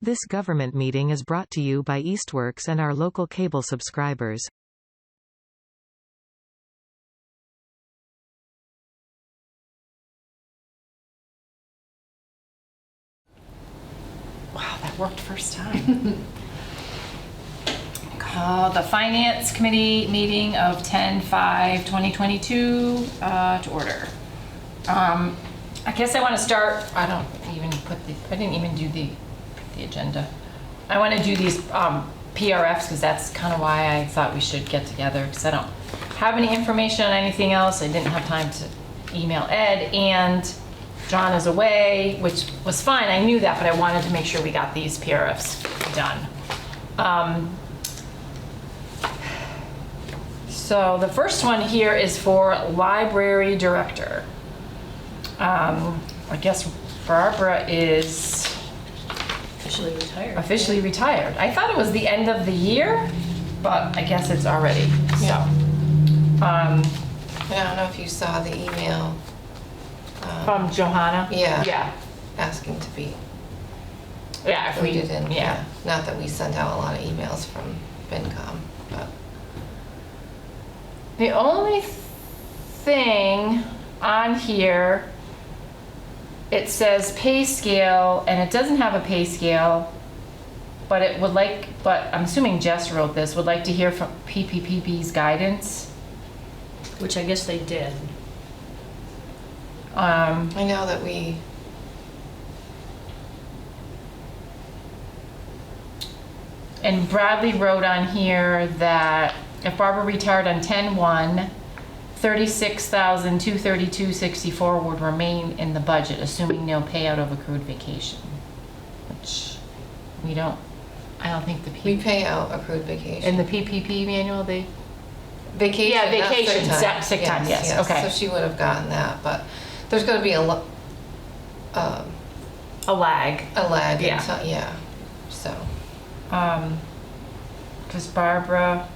This government meeting is brought to you by Eastworks and our local cable subscribers. Wow, that worked first time. Call the Finance Committee meeting of 10/5/2022 to order. I guess I want to start, I didn't even do the agenda. I want to do these PRFs because that's kind of why I thought we should get together, because I don't have any information on anything else. I didn't have time to email Ed, and John is away, which was fine. I knew that, but I wanted to make sure we got these PRFs done. So the first one here is for library director. I guess Barbara is officially retired. I thought it was the end of the year, but I guess it's already. Yeah. So, I don't know if you saw the email. From Johanna? Yeah. Yeah. Asking to be Yeah, if we included in. yeah. Not that we sent out a lot of emails from FinCom, but. The only thing on here, it says pay scale, and it doesn't have a pay scale, but I'm assuming Jess wrote this, would like to hear from PPPB's guidance. Which I guess they did. I know that we. And Bradley wrote on here that if Barbara retired on 10/1, $36,232.64 would remain in the budget, assuming no payout of accrued vacation. Which I don't think We pay out accrued vacation. in the PPP manual Vacation. Yeah, not vacation, sick time, yes, okay. So she would have gotten that, but there's going to be a lag. lag. Yeah. Yeah. So. Because Barbara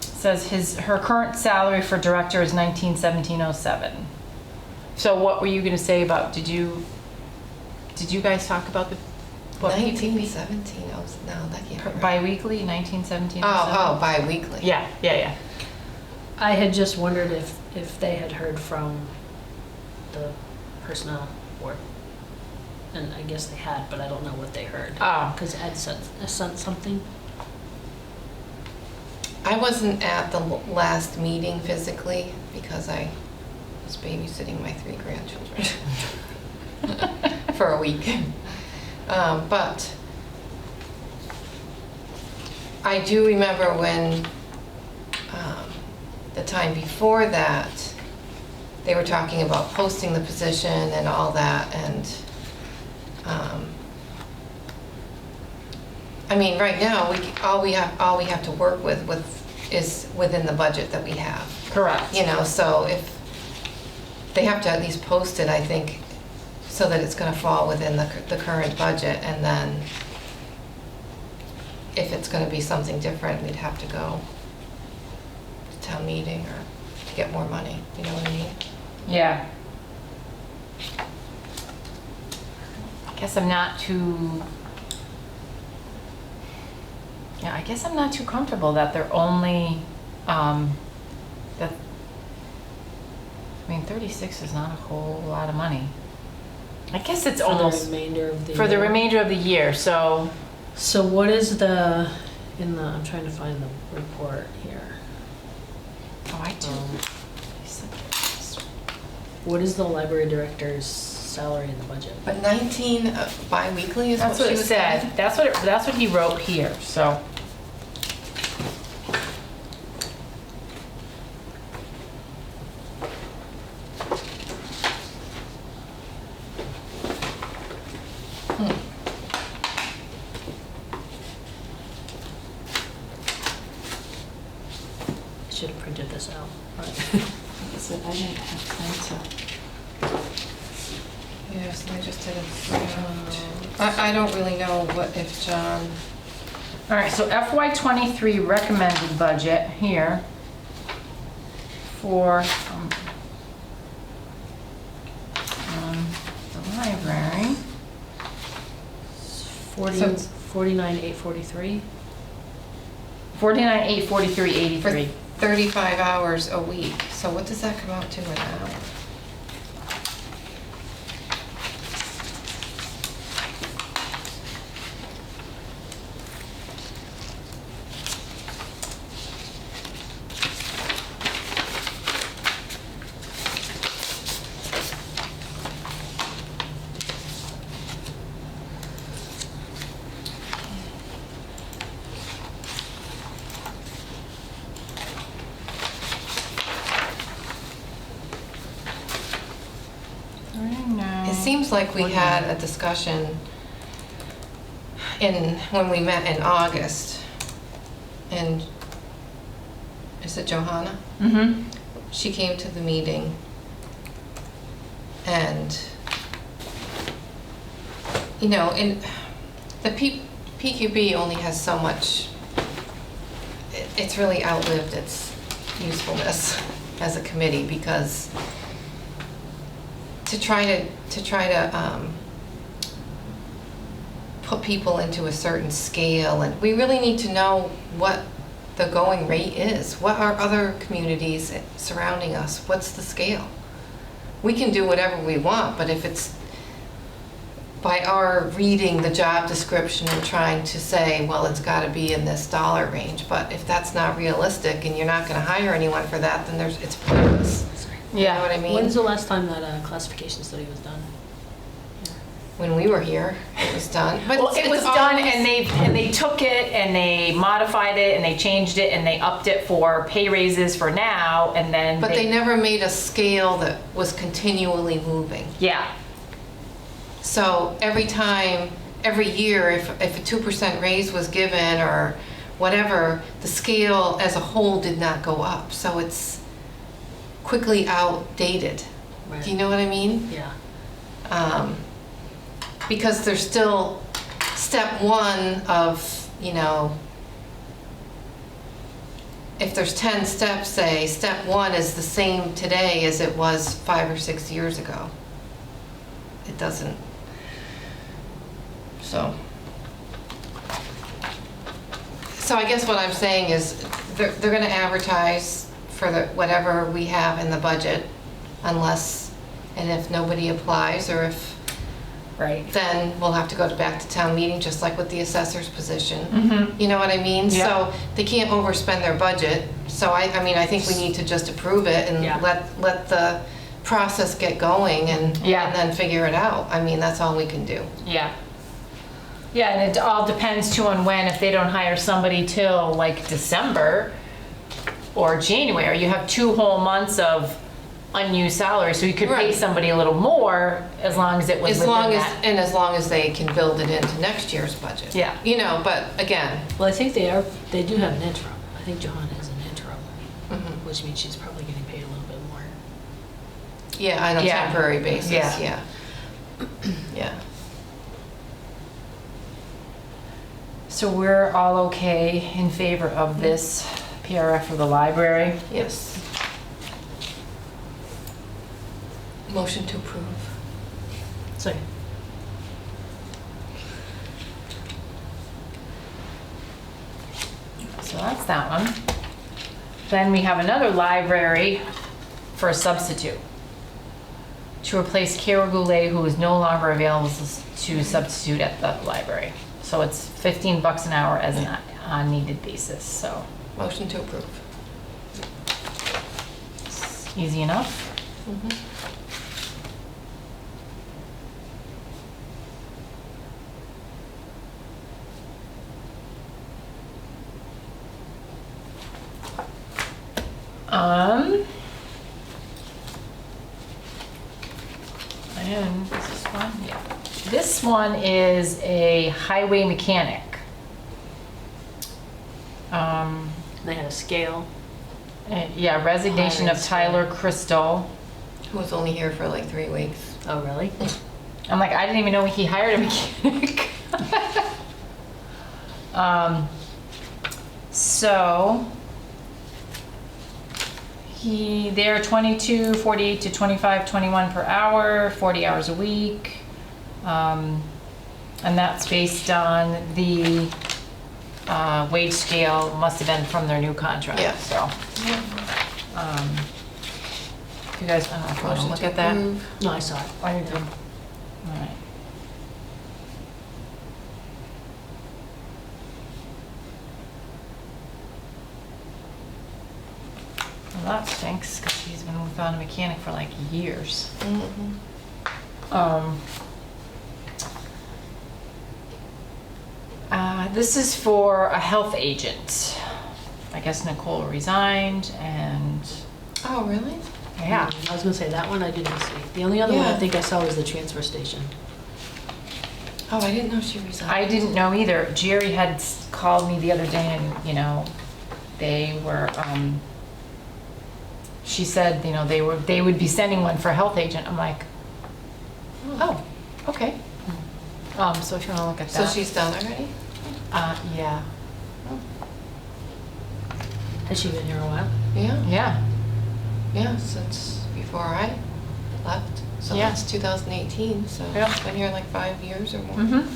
says her current salary for director is $19,1707. So what were you going to say about, did you guys talk about the what 1917. Oh, no, that can't be right. Bi-weekly, 1917. Oh, bi-weekly. Yeah. I had just wondered if they had heard from the personnel board. And I guess they had, but I don't know what they heard. Oh. Because Ed sent something. I wasn't at the last meeting physically because I was babysitting my 3 grandchildren for a week. But I do remember when the time before that, they were talking about posting the position and all that, and I mean, right now, all we have to work with is within the budget that we have. Correct. You know, so if they have to at least post it, I think, so that it's going to fall within the current budget, and then if it's going to be something different, we'd have to go to town meeting or to get more money. You know what I mean? Yeah. I guess I'm not too comfortable that they're only, that, I mean, 36 is not a whole lot of money. I guess it's almost For the remainder of the for the year. remainder of the year, so. So what is I'm trying to find the report here. Oh, I do. What is the library director's salary in the budget? But 19 bi-weekly is That's what what she it was said. saying? That's what he wrote here, so. I should have printed this out. I didn't have time to. Yes, I just did it. I don't really know if John. All right, so FY23 recommended budget here for the library. So- 49,843. 49,843.83. For 35 hours a week. So what does that come out to an hour? It seems like we had a discussion when we met in August, and is it Johanna? Mm-hmm. She came to the meeting, and, you know, the PQB only has so much, it's really outlived its usefulness as a committee, because to try to put people into a certain scale, and we really need to know what the going rate is. What are other communities surrounding us? What's the scale? We can do whatever we want, but if it's by our reading the job description and trying to say, well, it's got to be in this dollar range, but if that's not realistic and you're not going to hire anyone for that, then it's pointless. You know what I mean? When's the last time that classification study was done? When we were here, it was done. But Well, it it's was done, always- and they took it and they modified it and they changed it and they upped it for pay raises for now, and then But they never made a scale that was continually moving. yeah. So every year, if a 2% raise was given or whatever, the scale as a whole did not go up. So it's quickly outdated. Right. Do you know what I mean? Yeah. Because there's still step one of, you know, if there's 10 steps, say, step one is the same today as it was 5 or 6 years ago. It doesn't. So I guess what I'm saying is they're going to advertise for whatever we have in the budget, and if nobody applies, or if, Right. then we'll have to go back to town meeting, just like with the assessor's position. Mm-hmm. You know what I mean? Yeah. So they can't overspend their budget. So I mean, I think we need to just approve it and Yeah. let the process get going and then figure it out. I mean, that's all we can do. Yeah. Yeah, and it all depends too on when, if they don't hire somebody till like December or January, you have 2 whole months of unused salary, so you could pay Right. somebody a little more as long as it was within that. As long as they can build it into next year's budget. Yeah. You know, but again, Well, I think they do have an interim. I think Johanna is an interim, mhm. which means she's probably getting paid a little bit more. Yeah, on a Yeah. temporary basis, Yeah. yeah. Yeah. So we're all okay in favor of this PRF for the library? Yes. Motion to approve. So, So that's that one. Then we have another library for a substitute to replace Carol Goulet, who is no longer available to substitute at the library. So it's $15 an hour as an on-needed basis, so Motion to approve. easy enough. Mhm. And this one, yeah. This one is a highway mechanic. they had a scale. Yeah, resignation of Tyler Crystal. Who was only here for like 3 weeks. Oh, really? I'm like, I didn't even know he hired a mechanic. So they're 22.48 to 25.21 per hour, 40 hours a week. And that's based on the wage scale, must have been from their new contract. Yeah. So, if you guys want to Motion look to at that. approve. No, I saw it. Oh, you do? All right. Well, that stinks, because he's been without a mechanic for like years. Mhm. This is for a health agent. I guess Nicole resigned and, Oh, really? yeah. I was gonna say, that one I didn't see. The only other one I Yeah. think I saw was the transfer station. Oh, I didn't know she resigned. I didn't know either. Jerry had called me the other day and, they were, she said, they would be sending one for a health agent. I'm like, oh, okay. So if you wanna look at So that. she's done already? Yeah. Has she been here a while? Yeah, Yeah. yeah, since before I left. So Yeah. that's 2018, so Yeah. she's been here like 5 years or more. Mm-hmm.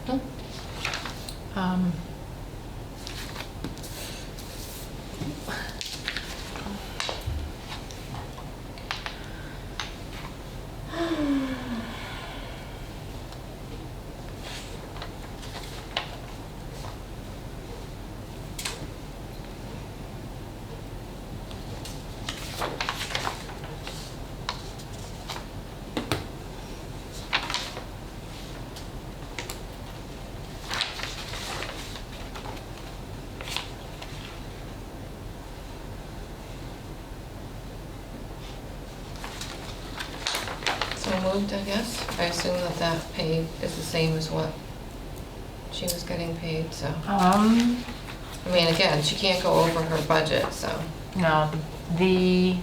Hmm. So moved, I guess. I assume that that pay is the same as what she was getting paid, so. I mean, again, she can't go over her budget, so. No, the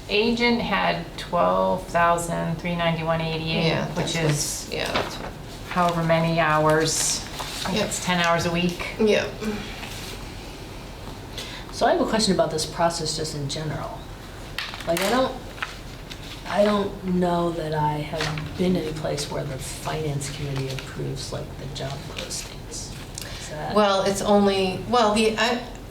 agent had $12,391.88, Yeah. which that's is what- Yeah, that's what. however many hours. I think Yep. it's 10 hours a week. Yeah. So I have a question about this process just in general. Like, I don't know that I have been any place where the finance committee approves like the job postings. Is that? Well, it's only,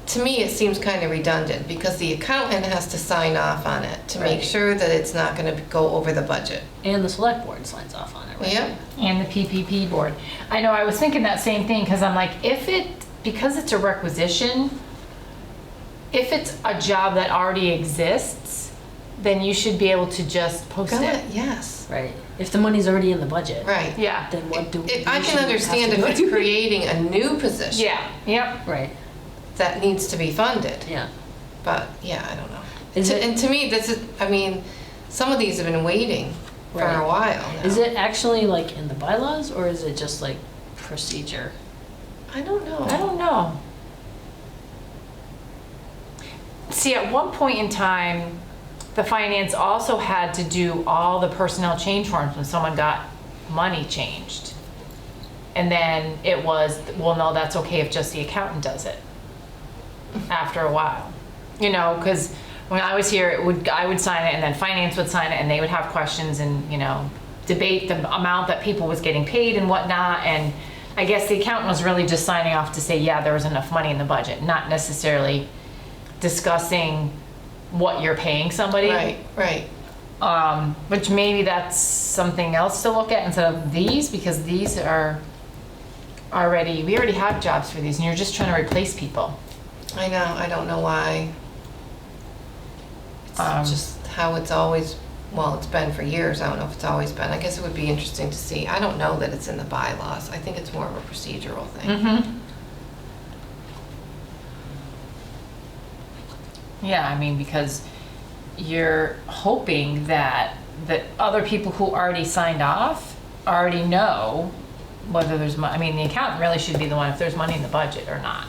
to me, it seems kind of redundant because the accountant has to sign off on it to make Right. sure that it's not going to go over the budget. And the select board signs off on it, right? Yep. And the PPP board. I know, I was thinking that same thing, because I'm like, because it's a requisition, if it's a job that already exists, then you should be able to just post Go it. ahead, yes, Right. If the money's already in the budget. right. Yeah. Then what do we? I we can shouldn't understand have if to it's do it. creating a new position Yeah, yep. Right, that needs to be funded, yeah. but yeah, I don't know. Is it- And to me, this is, I mean, some of these have been waiting for Right. a while now. Is it actually like in the bylaws or is it just like procedure? I don't know. I don't know. See, at one point in time, the finance also had to do all the personnel change forms when someone got money changed. And then it was, well, no, that's okay if just the accountant does it after a while. Because when I was here, I would sign it and then finance would sign it and they would have questions and, debate the amount that people was getting paid and whatnot. And I guess the accountant was really just signing off to say, yeah, there was enough money in the budget, not necessarily discussing what you're paying somebody. Right. Which maybe that's something else to look at instead of these, because these are we already have jobs for these and you're just trying to replace people. I know, I don't know why. It's just how it's always, well, it's been for years. I don't know if it's always been. I guess it would be interesting to see. I don't know that it's in the bylaws. I think it's more of a procedural thing. Mm-hmm. Yeah, I mean, because you're hoping that other people who already signed off already know whether there's money. I mean, the accountant really should be the one if there's money in the budget or not.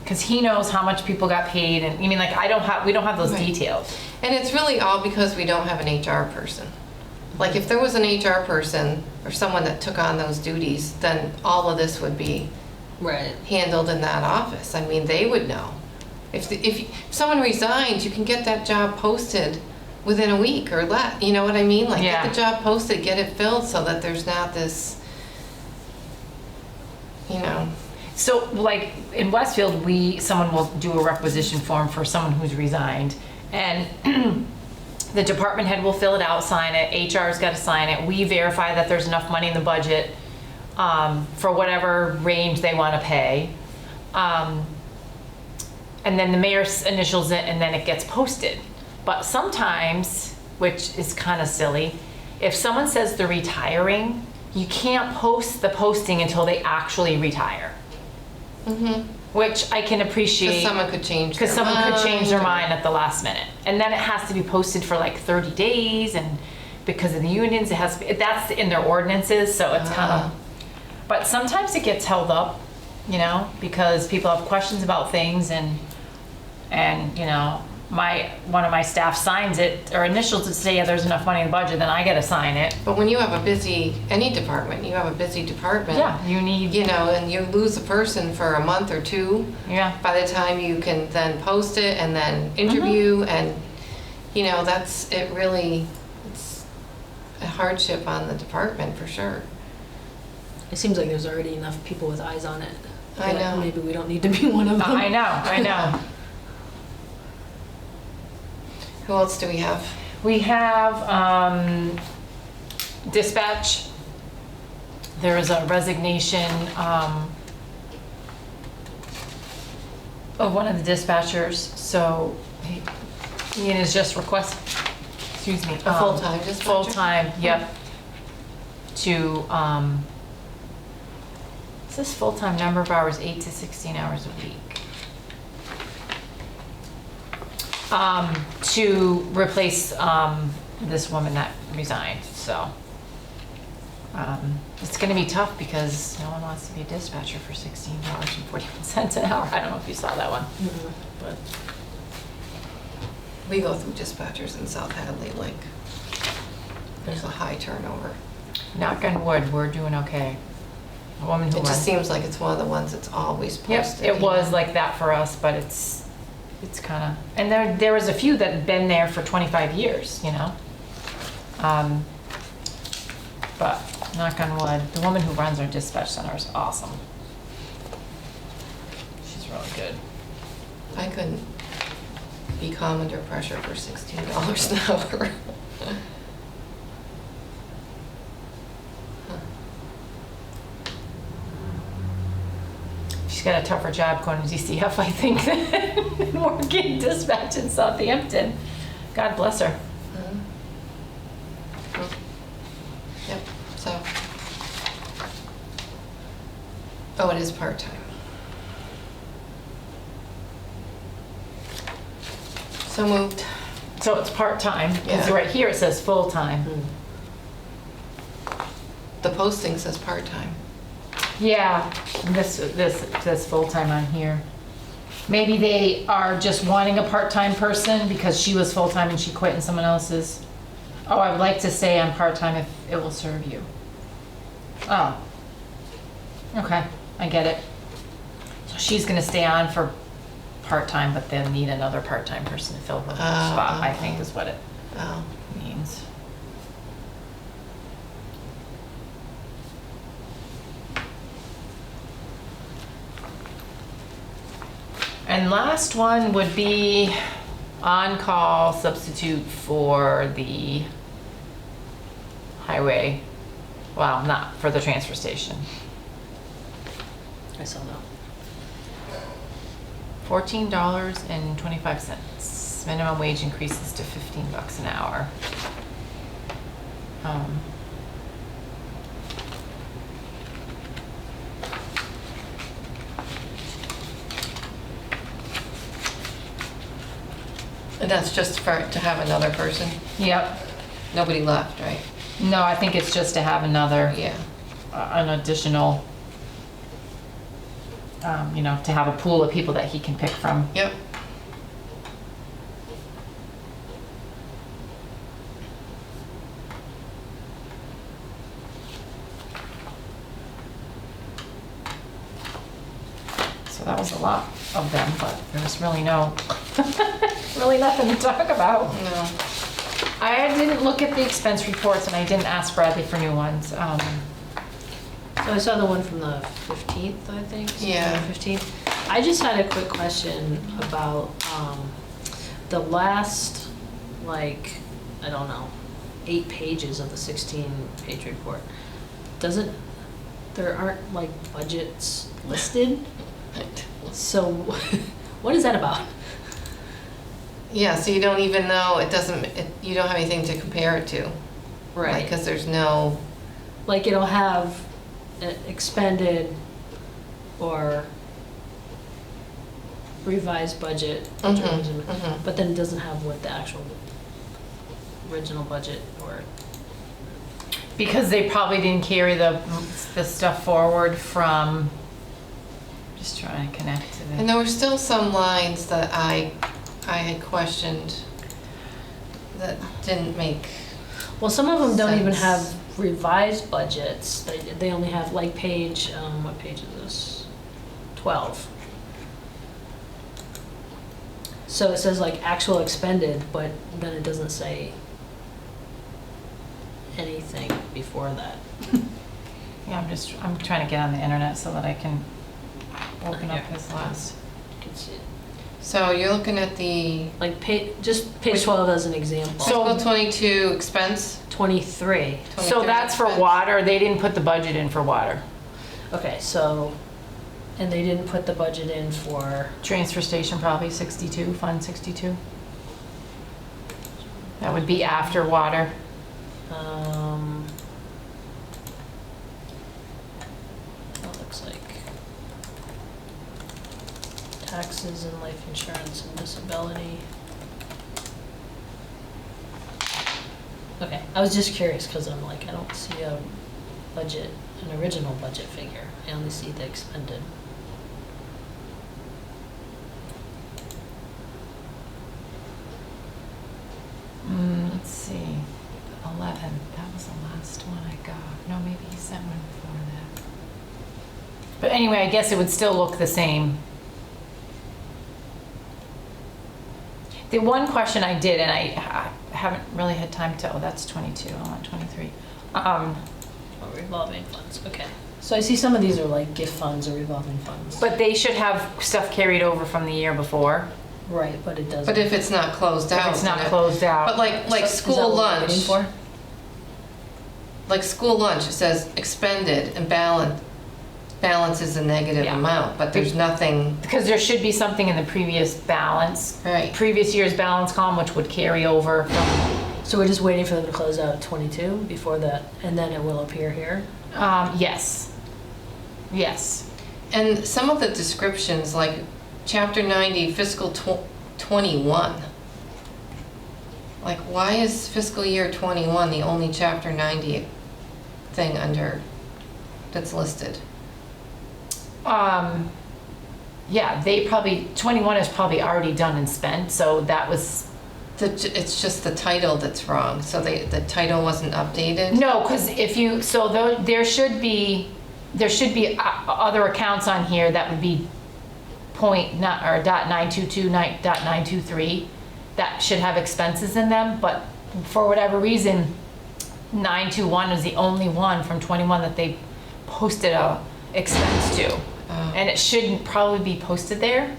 Because he knows how much people got paid, and I mean, like, we don't have those Right. details. And it's really all because we don't have an HR person. Like, if there was an HR person or someone that took on those duties, then all of this would be Right. handled in that office. I mean, they would know. If someone resigns, you can get that job posted within a week or less, you know what I mean? Like, Yeah. get the job posted, get it filled so that there's not this, you know. So, like, in Westfield, someone will do a requisition form for someone who's resigned, and the department head will fill it out, sign it, HR's got to sign it, we verify that there's enough money in the budget for whatever range they want to pay. And then the mayor initials it, and then it gets posted. But sometimes, which is kind of silly, if someone says they're retiring, you can't post the posting until they actually retire. Which I can appreciate. Because someone could change Because someone could change their mind at the last minute. And then it has to be posted for like 30 days, and because of the unions, it has to be, that's in their ordinances, so it's kind of, but sometimes it gets held up, you know, because people have questions about things, and you know, one of my staff signs it or initials to say, yeah, there's enough money in the budget, then I gotta sign it. But when you have a busy, any department, you have a busy department. Yeah, you need, You know, and you lose a person for a month or two. yeah, By the time you can then post it and then interview, and, you know, it's a hardship on the department for sure. It seems like there's already enough people with eyes on it. I that know. Maybe we don't need to be one of them. I know. Who else do we have? We have dispatch. There is a resignation of one of the dispatchers, so Ian is just excuse me. A full-time dispatcher? Full-time, yep. To, it says full-time number of hours, 8 to 16 hours a week. To replace this woman that resigned, so. It's gonna be tough because no one wants to be a dispatcher for $16.41 an hour. I don't know if you saw that one, but. We go through dispatchers in South Hadley, like, there's a high turnover. Knock on wood, we're doing okay. A woman who It just runs. seems like it's one of the ones that's always Yep, posted. it was like that for us, but it's kind of, and there was a few that had been there for 25 years, you know? But knock on wood, the woman who runs our dispatch center is awesome. She's really good. I couldn't be calm under pressure for $16 an hour. She's got a tougher job going to DCF, I think, than working dispatch in Southampton. God bless her. Yep, so. Oh, it is part-time. So moved. So it's part-time, because Yeah. right here it says full-time. The posting says part-time. Yeah, this says full-time on here. Maybe they are just wanting a part-time person because she was full-time and she quit and someone else's. Oh, I would like to say I'm part-time if it will serve you. Oh. Okay, I get it. So she's gonna stay on for part-time, but they'll need another part-time person to fill her spot, I think is what it Oh. means. And last one would be on-call substitute for the highway, well, not for the transfer station. I saw that. $14.25. Minimum wage increases to $15 an hour. And that's just to have another person? Yep. Nobody left, right? No, I think it's just to have another, Yeah. an additional, you know, to have a pool of people that he can pick from. Yep. So that was a lot of them, but there was really really nothing to talk about. No. I didn't look at the expense reports and I didn't ask Bradley for new ones. So I saw the one from the 15th, I think. Yeah. 15th. I just had a quick question about the last, like, I don't know, 8 pages of the 16-page report. There aren't like budgets listed? So what is that about? Yeah, so you don't even know, you don't have anything to compare it to. Right. Because there's no, Like it'll have expended or revised budget, but then it doesn't have what the actual original budget or. Because they probably didn't carry the stuff forward from, just trying to connect to and the. there were still some lines that I had questioned that didn't make, Well, some of them don't even sense. have revised budgets. They only have like page, what page is this? 12. So it says like actual expended, but then it doesn't say anything before that. Yeah, I'm trying to get on the internet so that I can open up Here. his last. You can see it. so you're looking at the Like just page 12 as an example. So- fiscal 22 expense. 23. So that's for water, they didn't put the budget in for water. Okay, so, and they didn't put the budget in for, Transfer station probably 62, Fund 62. That would be after water. that looks like taxes and life insurance and disability. Okay, I was just curious because I'm like, I don't see a budget, an original budget figure. I only see the expended. Let's see, 11, that was the last one I got. No, maybe he sent one before that. But anyway, I guess it would still look the same. The one question I did, and I haven't really had time to, oh, that's 22, I want 23. Oh, revolving funds, okay. So I see some of these are like gift funds or revolving funds. But they should have stuff carried over from the year before. Right, but it doesn't. But if it's not closed out. If it's not then it- closed out. But like So is that school what we're lunch, waiting for? like school lunch, it says expended and balance is a negative Yeah. amount, but there's nothing, Because there should be something in the previous balance, right. previous year's balance column, which would carry over from, So we're just waiting for them to close out 22 before that, and then it will appear here? yes. Yes. And some of the descriptions, like chapter 90, fiscal 21. Like, why is fiscal year 21 the only chapter 90 thing under, that's listed? Yeah, they probably, 21 is probably already done and spent, so that was, It's just the title that's wrong, so the title wasn't updated? no, because if you, so there should be other accounts on here that would be .922, .923, that should have expenses in them, but for whatever reason, 921 is the only one from 21 that they posted a expense to. And it shouldn't probably be posted there,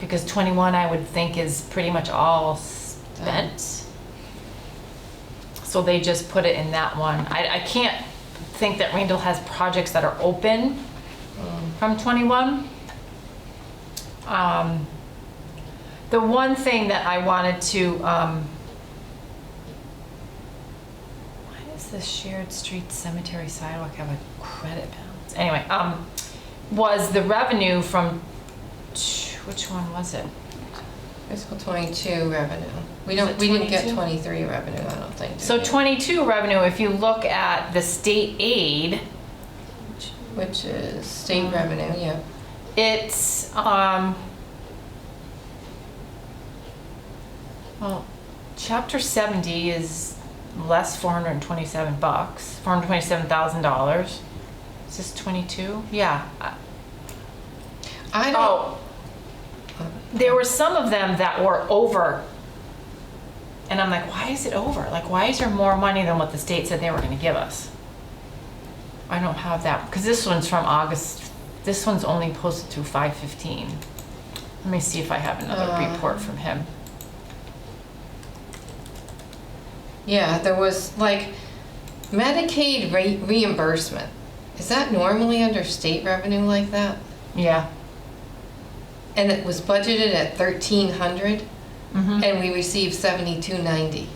because 21 I would think is pretty much all spent. So they just put it in that one. I can't think that Randall has projects that are open from 21. The one thing that I wanted to, why does this shared street cemetery sidewalk have a credit balance? Anyway, was the revenue from, which one was it? Fiscal 22 revenue. We it didn't get 22? 23 revenue, I don't think. did So we? 22 revenue, if you look at the state aid, Which is state revenue, yeah. it's, well, chapter 70 is less $427, $427,000. Is this 22? Yeah. I don't, Oh, there were some of them that were over And I'm like, why is it over? Like, why is there more money than what the state said they were gonna give us? I don't have that, because this one's from August. This one's only posted through 5/15. Let me see if I have another report from him. Yeah, there was like Medicaid reimbursement. Is that normally under state revenue like that? Yeah. And it was budgeted at 1,300, Mm-hmm. and we received 7,290.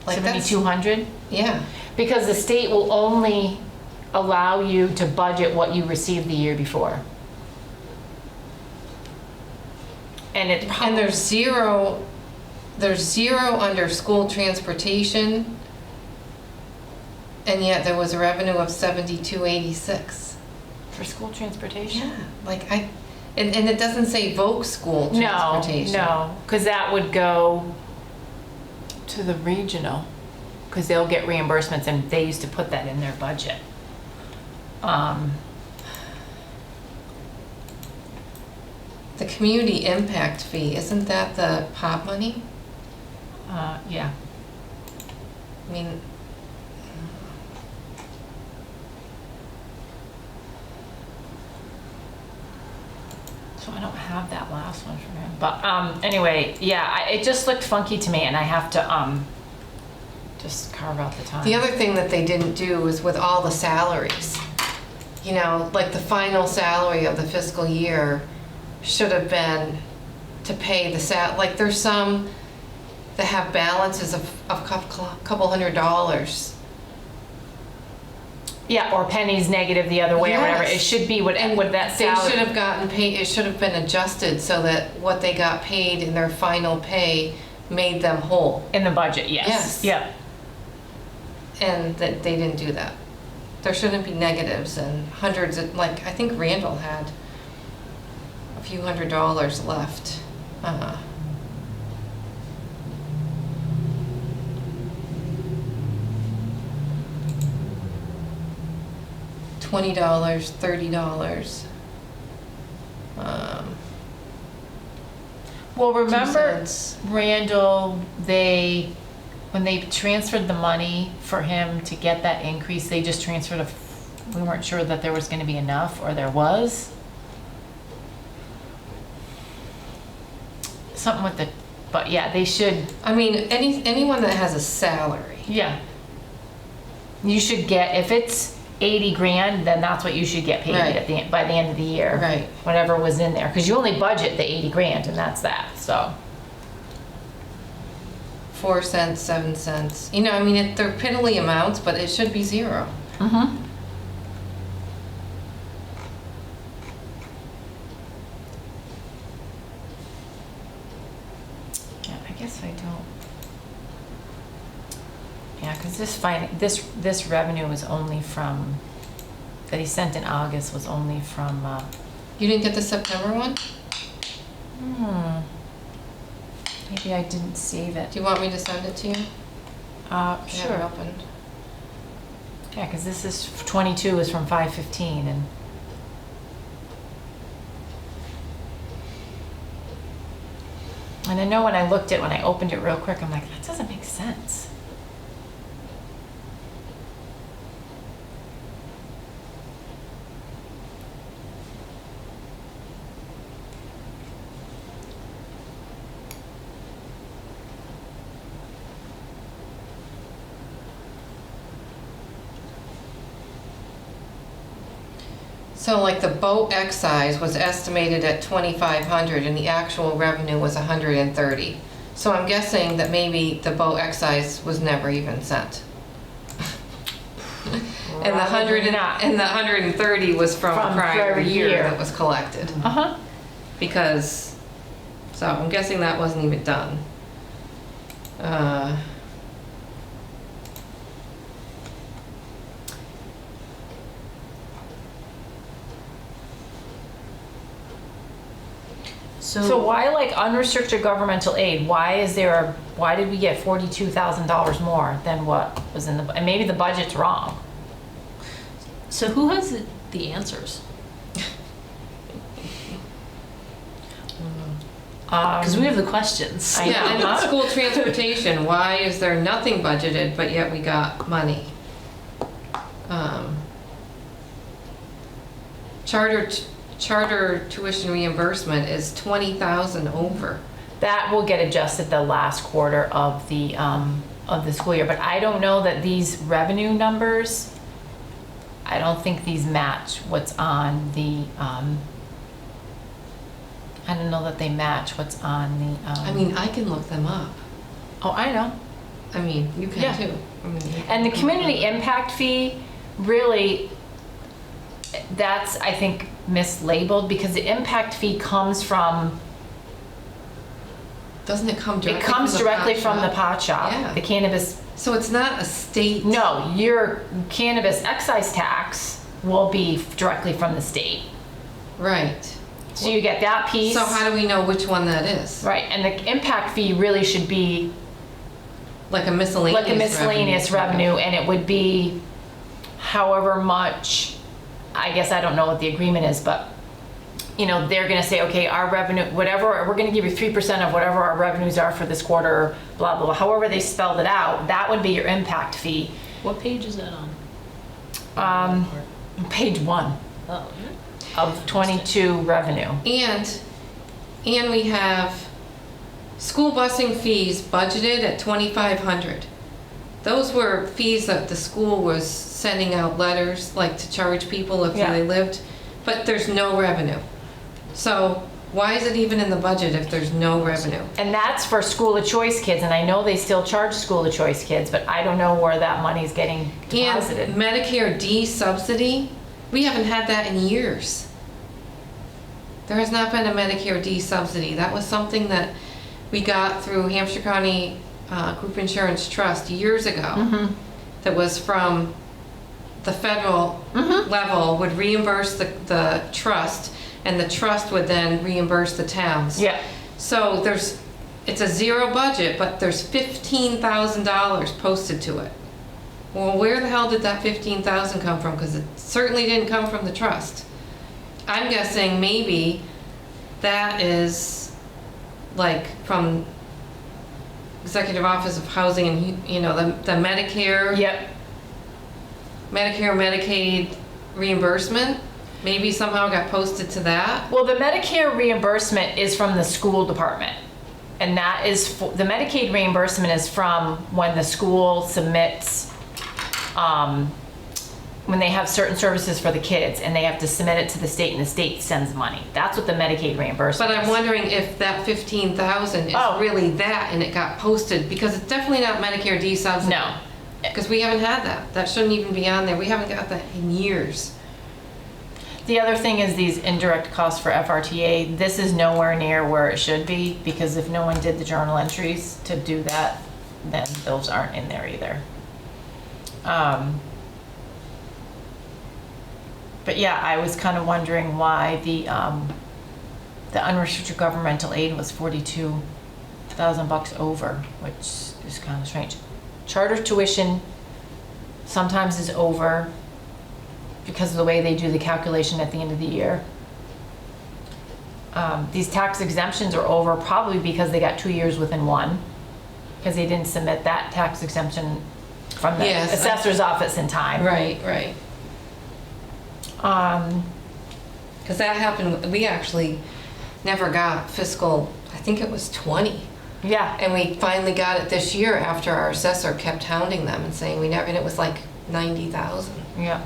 Like that's 7,200? yeah. Because the state will only allow you to budget what you received the year before. And And there's zero under school transportation, and yet there was a revenue of 7,286. for school transportation? Yeah, like and it doesn't say Voc school transportation. No, because that would go to the regional, because they'll get reimbursements, and they used to put that in their budget. The community impact fee, isn't that the POP money? Yeah. I mean, So I don't have that last one from him. But anyway, yeah, it just looked funky to me, and I have to just carve out the time. the other thing that they didn't do was with all the salaries. You know, like the final salary of the fiscal year should have been to pay the like there's some that have balances of a couple $100. Yeah, or pennies negative the other way or whatever. It Yes. should be what that They salary. should have gotten paid, it should have been adjusted so that what they got paid in their final pay made them whole. In the budget, yes. Yes. Yeah. And that they didn't do that. There shouldn't be negatives and hundreds of, like, I think Randall had a few $100 left. $20, $30. Well, remember, 2 cents. Randall, when they transferred the money for him to get that increase, they just transferred we weren't sure that there was gonna be enough, or there was. Something with but yeah, they should, I mean, anyone that has a salary. yeah. You should get, if it's 80 grand, then that's what you should get paid Right. by the end of the year. Right. Whatever was in there, because you only budget the 80 grand, and that's that, so. 4 cents, 7 cents. You know, I mean, they're piddly amounts, but it should be zero. Mm-hmm. Yeah, I guess I don't. Yeah, because this revenue was only from, that he sent in August was only from, You didn't get the September one? maybe I didn't save it. Do you want me to send it to you? I have it Sure. opened. Yeah, because this is 22 is from 5/15, and I know when I opened it real quick, I'm like, that doesn't make sense. So like the boat excise was estimated at 2,500 and the actual revenue was 130. So I'm guessing that maybe the boat excise was never even sent. And the Probably not. and the 130 was from a prior year that was collected. Uh-huh. Because, so I'm guessing that wasn't even done. So why, like, unrestricted governmental aid, why did we get $42,000 more than what was in and maybe the budget's wrong. So who has the answers? Because we have the questions. I Yeah, and know. then school transportation, why is there nothing budgeted, but yet we got money? Charter tuition reimbursement is 20,000 over. That will get adjusted the last quarter of the school year, but I don't know that these revenue numbers, I don't think these match what's on the, I don't know that they match what's on the, I mean, I can look them up. oh, I know. I mean, you can Yeah. too. I mean, you And the can- community impact fee, really, that's, I think, mislabeled, because the impact fee comes from, Doesn't it come it directly? comes from the directly pot from the shop? pot shop. Yeah. The cannabis, So it's not a state. no, your cannabis excise tax will be directly from the state. Right. So you get that piece. So how do we know which one that is? Right, and the impact fee really should be Like a miscellaneous like a miscellaneous revenue, and it would be however much, I guess I don't know what the agreement is, but, you know, they're gonna say, okay, our revenue, whatever, we're gonna give you 3% of whatever our revenues are for this quarter, blah, blah, blah. However they spelled it out, that would be your impact fee. What page is that on? Page 1 Oh, of 22 revenue. And we have school busing fees budgeted at 2,500. Those were fees that the school was sending out letters, like to charge people if Yeah. they lived, but there's no revenue. So why is it even in the budget if there's no revenue? And that's for school of choice kids, and I know they still charge school of choice kids, but I don't know where that money's getting deposited. And Medicare D subsidy, we haven't had that in years. There has not been a Medicare D subsidy. That was something that we got through Hampshire County Group Insurance Trust years ago. That was from the federal level, would reimburse the trust, and the trust would then reimburse the towns. Yeah. So it's a zero budget, but there's $15,000 posted to it. Well, where the hell did that 15,000 come from? Because it certainly didn't come from the trust. I'm guessing maybe that is like from Executive Office of Housing and, you know, the Medicare. Yep. Medicare, Medicaid reimbursement. Maybe somehow got posted to that. Well, the Medicare reimbursement is from the school department. And that is, the Medicaid reimbursement is from when the school submits, when they have certain services for the kids and they have to submit it to the state and the state sends money. That's what the Medicaid reimbursement But I'm is. wondering if that 15,000 is Oh. really that and it got posted, because it's definitely not Medicare D subsidy. No. Because we haven't had that. That shouldn't even be on there. We haven't got that in years. The other thing is these indirect costs for FRTA. This is nowhere near where it should be, because if no one did the journal entries to do that, then those aren't in there either. But yeah, I was kind of wondering why the unrestricted governmental aid was $42,000 over, which is kind of strange. Charter tuition sometimes is over because of the way they do the calculation at the end of the year. These tax exemptions are over probably because they got 2 years within one, because they didn't submit that tax exemption from the Yes, assessor's office in time. Right, right. Because that happened, we actually never got fiscal, I think it was 20. Yeah, And we finally got it this year after our assessor kept hounding them and saying we never, and it was like 90,000. yeah.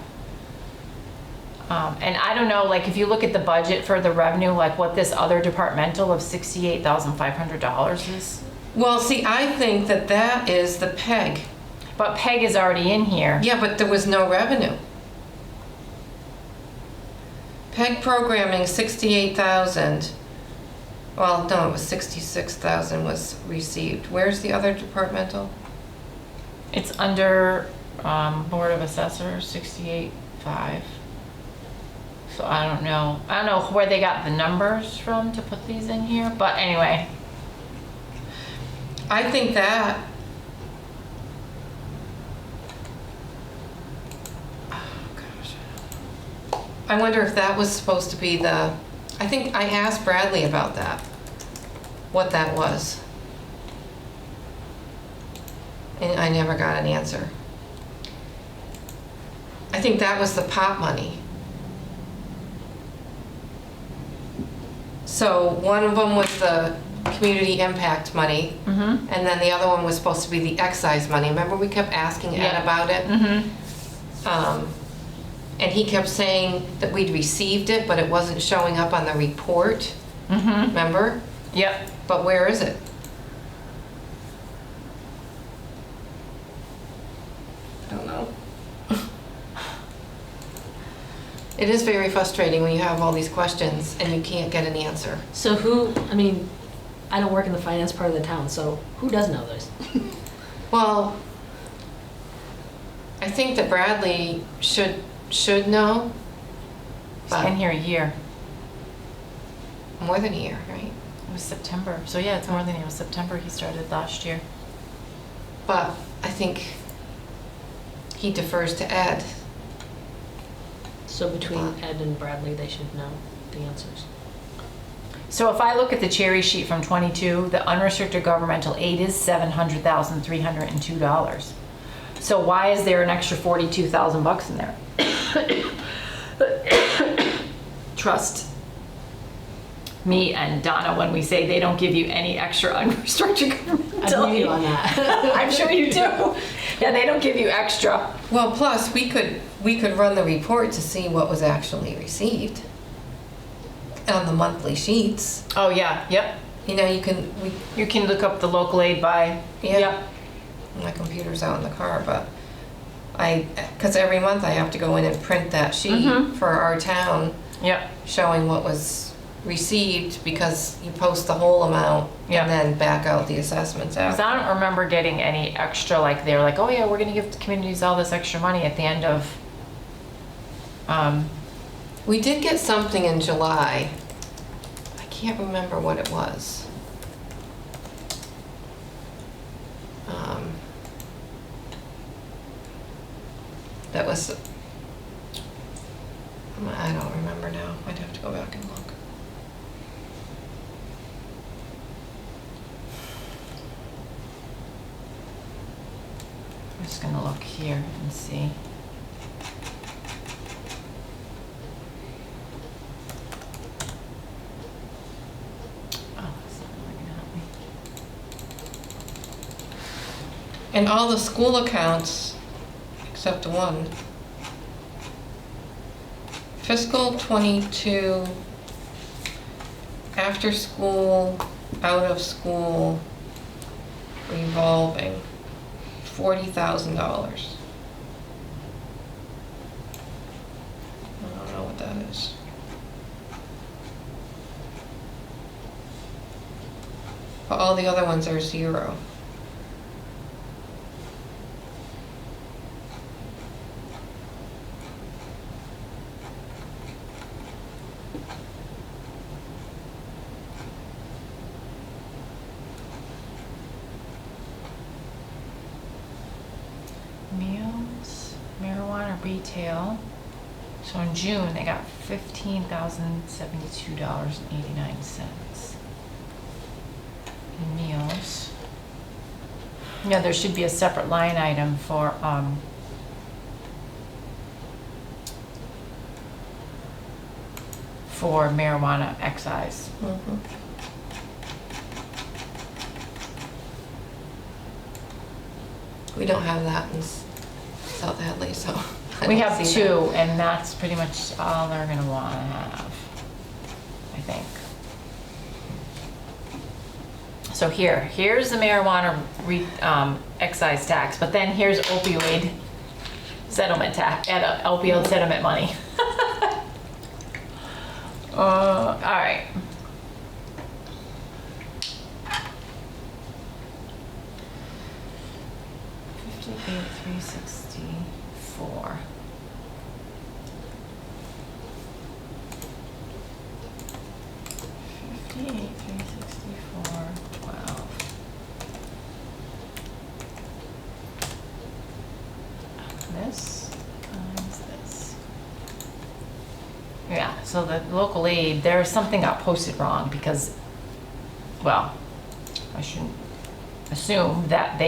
And I don't know, like if you look at the budget for the revenue, like what this other departmental of $68,500 is. Well, see, I think that that is the PEG. But PEG is already in here. Yeah, but there was no revenue. PEG programming, 68,000. Well, no, it was 66,000 was received. Where's the other departmental? It's under Board of Assessors, 68.5. So I don't know where they got the numbers from to put these in here, but anyway. I think that, oh gosh. I wonder if that was supposed to be the, I think I asked Bradley about that. what that was. And I never got an answer. I think that was the pot money. So one of them was the community impact money, and then the other one was supposed to be the excise money. Remember we kept asking Ed Yeah. about it? And he kept saying that we'd received it, but it wasn't showing up on the report. Remember? Yep. But where is it? I don't know. It is very frustrating when you have all these questions and you can't get an answer. So who, I mean, I don't work in the finance part of the town, so who does know this? Well, I think that Bradley should know. He's been here a year. More than a year, right? It was September. So yeah, it's more than a year. It was September he started last year. But I think he defers to Ed. So between Ed and Bradley, they should know the answers. So if I look at the cherry sheet from 22, the unrestricted governmental aid is $700,302. So why is there an extra 42,000 bucks in there? Trust me and Donna when we say they don't give you any extra unrestricted governmental I'm with aid. you on that. I'm sure you do. Yeah, they don't give you extra. Well, plus we could run the report to see what was actually received on the monthly sheets. Oh yeah, yep. You know, you can look up the local aid by. Yeah. Yep. My computer's out in the car, but because every month I have to go in and print that sheet for our town Yep. showing what was received, because you post the whole amount Yeah. and then back out the assessments Because after. I don't remember getting any extra, like they're like, oh yeah, we're gonna give the communities all this extra money at the end of, We did get something in July. I can't remember what it was. That was, I don't remember now. I'd have to go back and look. I'm just gonna look here and see. Oh, that's not really gonna help me. And all the school accounts, except one. Fiscal '22, after school, out of school, revolving, $40,000. I don't know what that is. But all the other ones are zero. Meals, marijuana retail. So in June, they got $15,072.89 in meals. Yeah, there should be a separate line item for marijuana excise. We don't have that in South Hadley, so. I We don't have see two, that. and that's pretty much all they're gonna wanna have, I think. So here's the marijuana excise tax, but then here's opioid settlement tax, opioid settlement money. All right. $58,364. $58,364.12. This times this. Yeah, so the local aid, there's something got posted wrong because well, I shouldn't assume that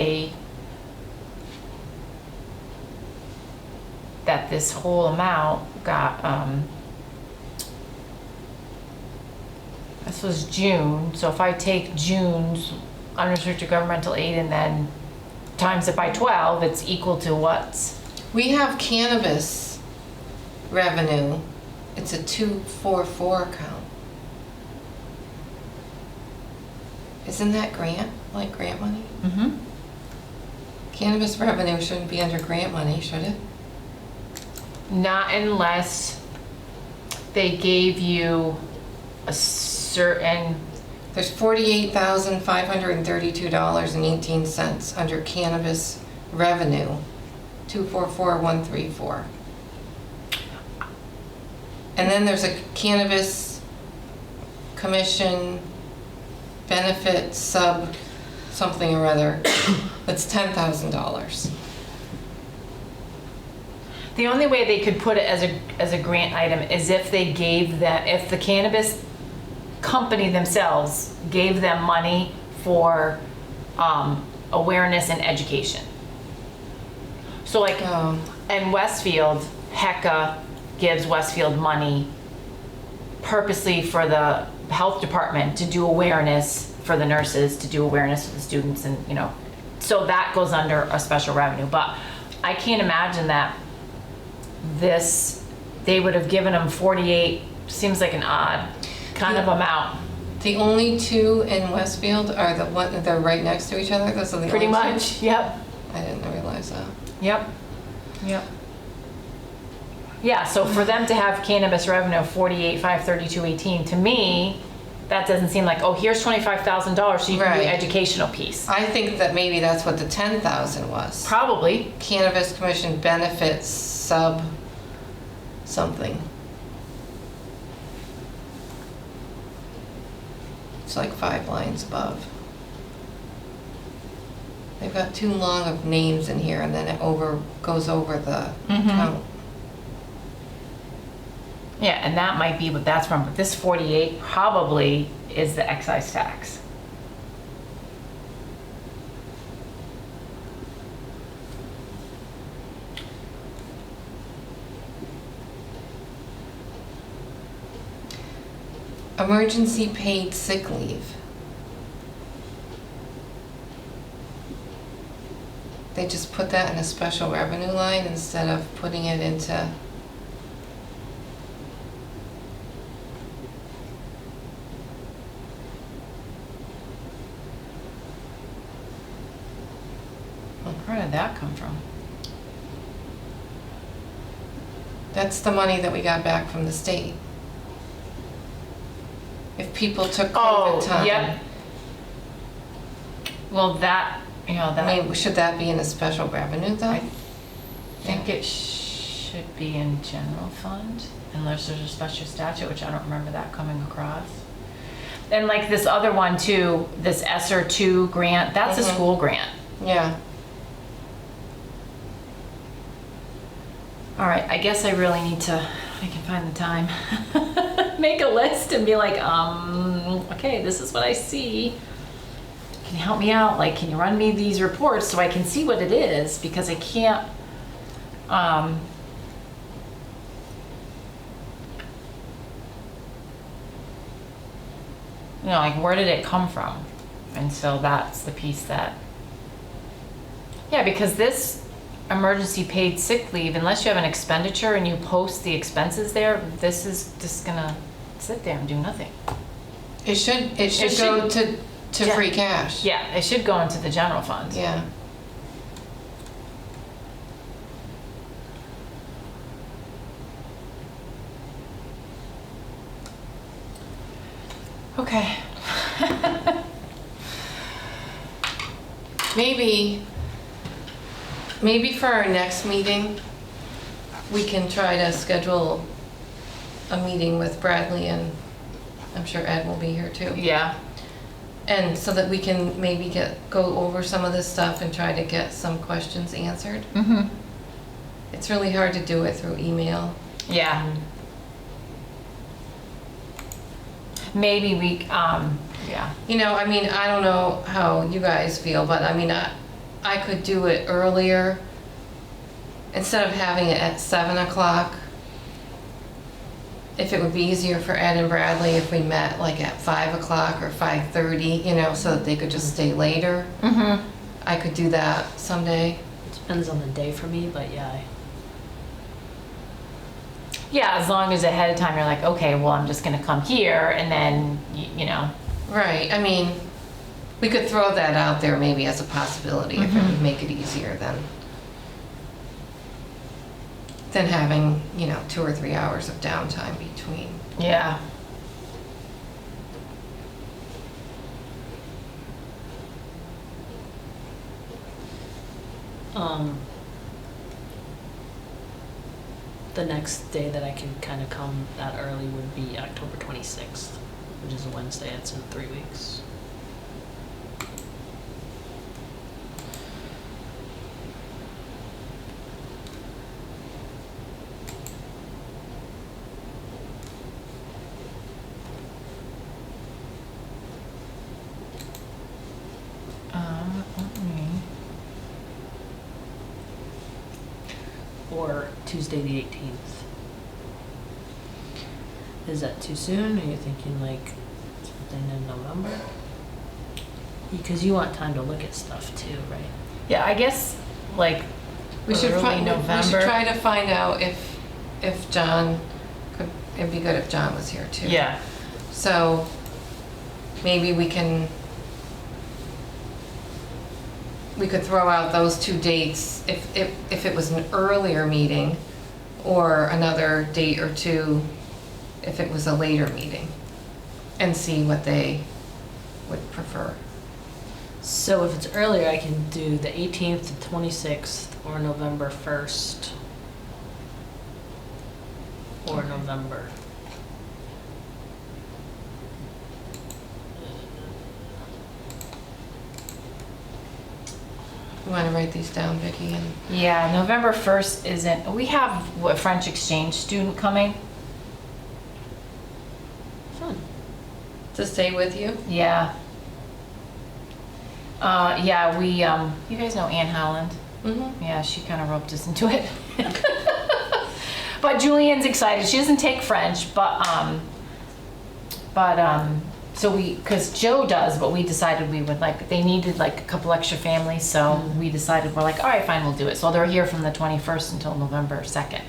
that this whole amount got, this was June, so if I take June's unrestricted governmental aid and then times it by 12, it's equal to what? We have cannabis revenue. It's a 244 account. Isn't that grant, like grant money? Mm-hmm. Cannabis revenue shouldn't be under grant money, should it? Not unless they gave you a certain, There's $48,532.18 under cannabis revenue, 244134. And then there's a cannabis commission benefit sub something or other that's $10,000. the only way they could put it as a grant item is if they gave that, if the cannabis company themselves gave them money for awareness and education. So like in Westfield, HECA gives Westfield money purposely for the health department to do awareness for the nurses, to do awareness for the students, and you know, so that goes under a special revenue. But I can't imagine that they would have given them 48, seems like an odd kind of amount. The only two in Westfield are the one, they're right next to each other? Those are the Pretty only two? much, yep. I didn't realize that. Yep. Yeah, so for them to have cannabis revenue of 48,532.18, to me, that doesn't seem like, oh, here's $25,000 so you can do Right. the educational piece. I think that maybe that's what the 10,000 was. Probably. Cannabis Commission benefits sub something. It's like 5 lines above. They've got too long of names in here, and then it goes over the count. Yeah, and that might be what that's from, but this 48 probably is the excise tax. Emergency paid sick leave. They just put that in a special revenue line instead of putting it into. Where did that come from? That's the money that we got back from the state. If people took COVID time. Yep. Well, that, you know, I that, mean, should that be in a special revenue though? I think it should be in general fund, unless there's a special statute, which I don't remember that coming across. And like this other one too, this ESSER 2 grant, that's a school grant. Yeah. All right, I guess I really need to, I can find the time, make a list and be like, okay, this is what I see. Can you help me out? Like, can you run me these reports so I can see what it is? Because I can't, you know, like where did it come from? And so that's the piece that, yeah, because this emergency paid sick leave, unless you have an expenditure and you post the expenses there, this is just gonna sit there and do nothing. It should should- go to Yeah. free cash. Yeah, it should go into the general fund. Yeah. Okay. Maybe for our next meeting, we can try to schedule a meeting with Bradley, and I'm sure Ed will be here too. Yeah. And so that we can maybe go over some of this stuff and try to get some questions answered. Mm-hmm. It's really hard to do it through email. Yeah. maybe we, yeah. You know, I mean, I don't know how you guys feel, but I mean, I could do it earlier. Instead of having it at 7 o'clock, if it would be easier for Ed and Bradley if we met like at 5 o'clock or 5:30, you know, so that they could just stay later. Mm-hmm. I could do that someday. Depends on the day for me, but yeah. Yeah, as long as ahead of time you're like, okay, well, I'm just gonna come here, and then, you know. Right, I mean, we could throw that out there maybe as a possibility if it would make it easier than having, you know, 2 or 3 hours of downtime between. Yeah. The next day that I can kind of come that early would be October 26th, which is a Wednesday. It's in 3 weeks. Let me- Or Tuesday the 18th. Is that too soon? Are you thinking like something in November? Because you want time to look at stuff too, right? Yeah, I guess, like, We should early November. We should try to find out if John could, it'd be good if John was here too. Yeah. So maybe we could throw out those 2 dates if it was an earlier meeting, or another date or two if it was a later meeting, and see what they would prefer. So if it's earlier, I can do the 18th to 26th, or November 1st, or Okay. November. You want to write these down, Vicki? And Yeah, November 1st isn't, we have a French exchange student coming. Fun. to stay with you? Yeah. Yeah, you guys know Ann Holland? Mm-hmm. Yeah, she kind of roped us into it. But Julian's excited. She doesn't take French, so because Joe does, but we decided we would they needed like a couple extra families, so we decided we're like, all right, fine, we'll do it. So they're here from the 21st until November 2nd.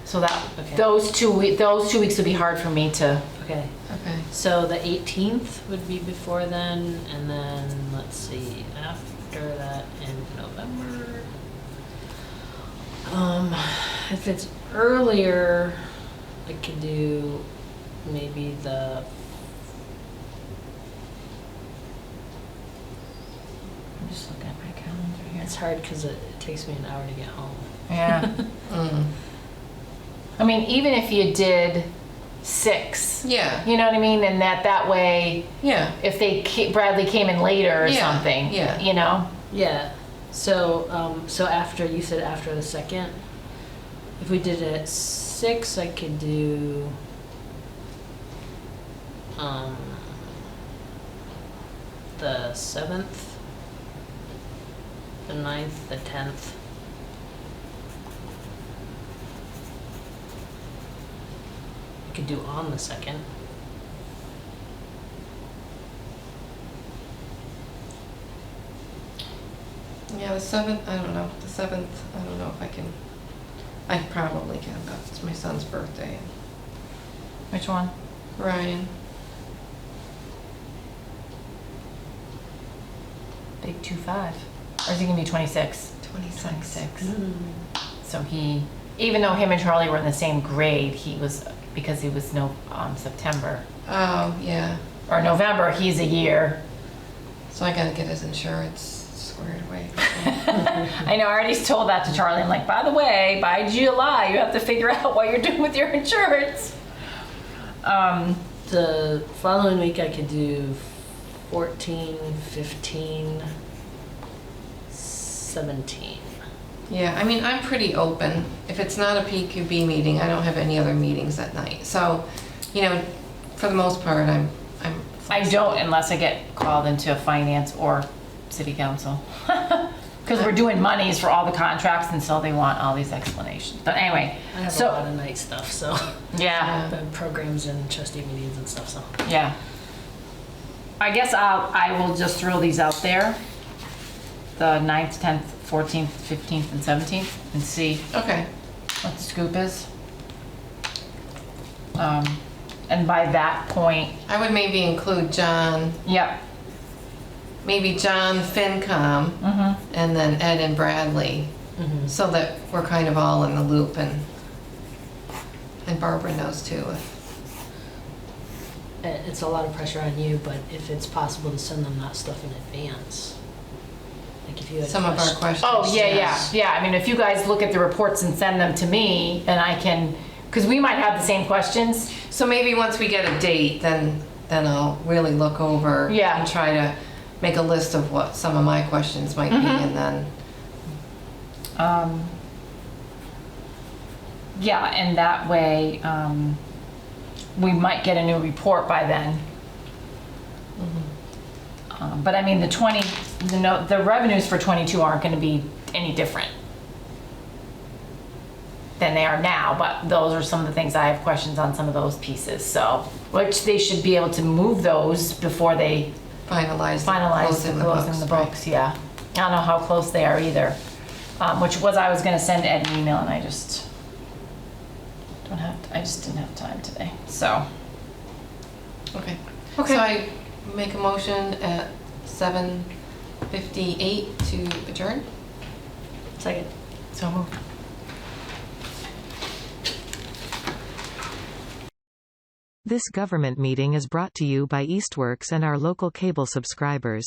So that, Okay. those 2 weeks would be hard for me to, Okay. Okay. So the 18th would be before then, and then let's see, after that in November. If it's earlier, I could do maybe the. I'm just looking at my calendar here. It's hard because it takes me an hour to get home. Yeah. Mm. I mean, even if you did 6, Yeah. you know what I mean? And that way, Yeah. if Bradley came in later or Yeah, something, yeah. you know? Yeah. So so after you said after the 2nd, if we did it at 6, I could do. The 7th, the 9th, the 10th. I could do on the 2nd. Yeah, the 7th, I don't know. The 7th, I don't know if I can. I probably can, but it's my son's birthday. Which one? Ryan. Big 2-5. Or is he gonna be 26? 26. So even though him and Charlie were in the same grade, because he was September Oh, yeah. or November, he's a year. So I gotta get his insurance squared away. I know, I already told that to Charlie. I'm like, by the way, by July, you have to figure out what you're doing with your insurance. The following week I could do 14, 15, 17. Yeah, I mean, I'm pretty open. If it's not a PQB meeting, I don't have any other meetings at night. So, you know, For the most part, I'm. I don't unless I get called into finance or city council. Because we're doing monies for all the contracts, and so they want all these explanations. But anyway, I have a so, lot of night stuff, so. yeah, The programs and trustee meetings and stuff, so. yeah. I guess I will just throw these out there. The 9th, 10th, 14th, 15th, and 17th, and see Okay. what the scoop is. And by that point, I would maybe include John, yep. maybe John FinCom, and then Ed and Bradley, so that we're kind of all in the loop, and Barbara knows too. It's a lot of pressure on you, but if it's possible to send them that stuff in advance. Like if you had Some of our questions. Oh, yeah, yes. yeah. I mean, if you guys look at the reports and send them to me, then I can, because we might have the same questions. So maybe once we get a date, then I'll really look over Yeah. and try to make a list of what some of my questions might be, and then Yeah, and that way, we might get a new report by then. But I mean, the revenues for 22 aren't going to be any different than they are now, but those are some of the things I have questions on, some of those pieces, so, which they should be able to move those before they finalize closing the books, yeah. I don't know how close they are either, which was, I was gonna send Ed an email, and I just didn't have time today, so. Okay. Okay. So I make a motion at 7:58 to adjourn. Second. So moved. This government meeting is brought to you by Eastworks and our local cable subscribers.